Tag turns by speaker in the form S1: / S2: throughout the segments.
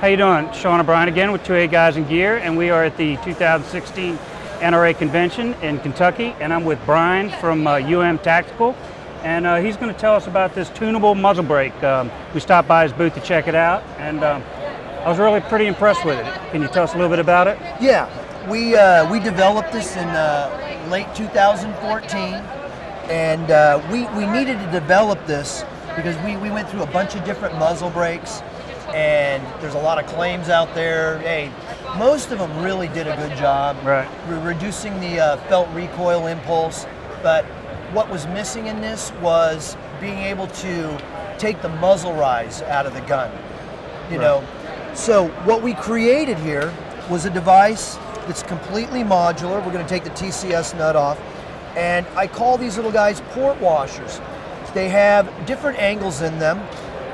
S1: How you doing? Sean O'Brien again with 2A Guys in Gear, and we are at the 2016 NRA convention in Kentucky, and I'm with Brian from Tactical, and he's going to tell us about this tunable muzzle brake. We stopped by his booth to check it out, and I was really pretty impressed with it. Can you tell us a little bit about it?
S2: Yeah, we developed this in late 2014, and we needed to develop this because we went through a bunch of different muzzle brakes, and there's a lot of claims out there. Hey, most of them really did a good job.
S1: Right.
S2: We're reducing the felt recoil impulse, but what was missing in this was being able to take the muzzle rise out of the gun. You know, so what we created here was a device that's completely modular. We're going to take the TCS nut off, and I call these little guys port washers. They have different angles in them,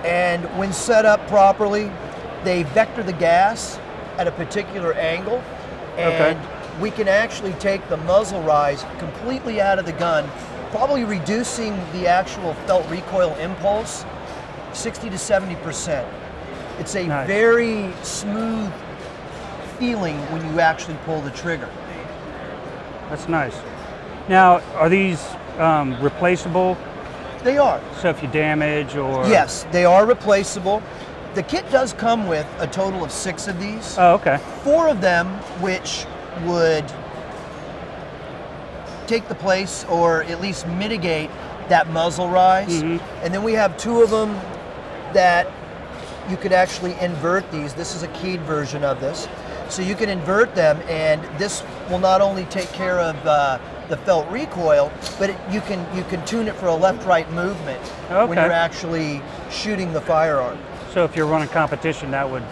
S2: and when set up properly, they vector the gas at a particular angle, and we can actually take the muzzle rise completely out of the gun, probably reducing the actual felt recoil impulse 60 to 70%. It's a very smooth feeling when you actually pull the trigger.
S1: That's nice. Now, are these replaceable?
S2: They are.
S1: So if you damage or...
S2: Yes, they are replaceable. The kit does come with a total of 6 of these.
S1: Oh, okay.
S2: 4 of them which would take the place or at least mitigate that muzzle rise. And then we have 2 of them that you could actually invert these. This is a keyed version of this. So you can invert them, and this will not only take care of the felt recoil, but you can tune it for a left-right movement when you're actually shooting the firearm.
S1: So if you're running competition, that would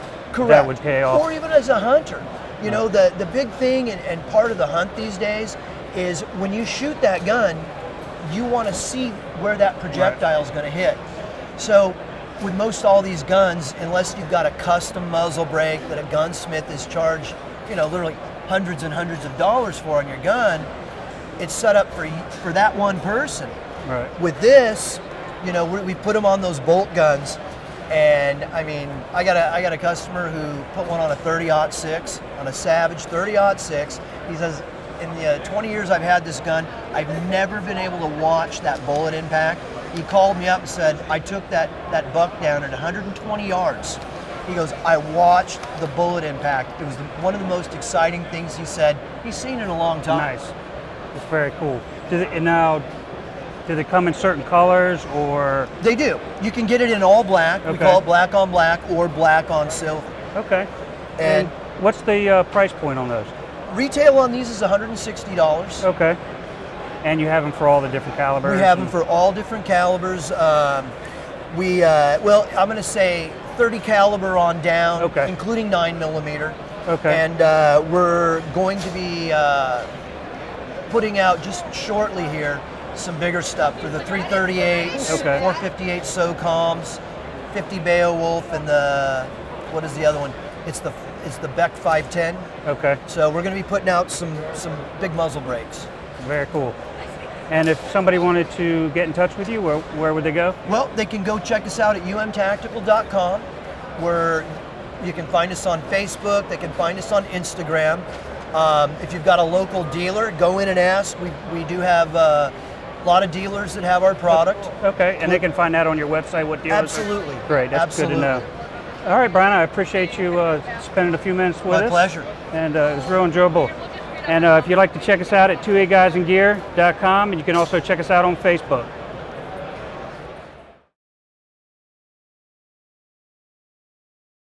S1: pay off.
S2: Or even as a hunter. You know, the big thing and part of the hunt these days is when you shoot that gun, you want to see where that projectile is going to hit. So with most all these guns, unless you've got a custom muzzle brake that a gunsmith is charged, you know, literally hundreds and hundreds of dollars for on your gun, it's set up for that one person.
S1: Right. With
S2: this, you know, we put them on those bolt guns, and I mean, I got a customer who put one on a 30-06, on a Savage 30-06. He says, in the 20 years I've had this gun, I've never been able to watch that bullet impact. He called me up and said, I took that buck down at 120 yards. He goes, I watched the bullet impact. It was one of the most exciting things he said he's seen in a long time.
S1: Nice. It's very cool. Do they come in certain colors, or? They
S2: do. You can get it in all black. We call it black on black or black on silver.
S1: Okay. And what's the price point on those?
S2: Retail on these is $160.
S1: Okay. And you have them for all the different calibers?
S2: We have them for all different calibers. Well, I'm going to say 30 caliber on down, including 9mm.
S1: Okay.
S2: And we're going to be putting out just shortly here some bigger stuff for the 338s, 458 SOCOMs, 50 Beowulf, and what is the other one? It's the Beck 510.
S1: Okay.
S2: So we're going to be putting out some big muzzle brakes.
S1: Very cool. And if somebody wanted to get in touch with you, where would they go?
S2: Well, they can go check us out at umtactical.com, where you can find us on Facebook. They can find us on Instagram. If you've got a local dealer, go in and ask. We do have a lot of dealers that have our product.
S1: Okay, and they can find out on your website what dealers
S2: Absolutely.
S1: Great, that's good to know. All right, Brian, I appreciate you spending a few minutes with us.
S2: My pleasure.
S1: And it was real enjoyable. And if you'd like to check us out at 2aguysingear.com, and you can also check us out on Facebook.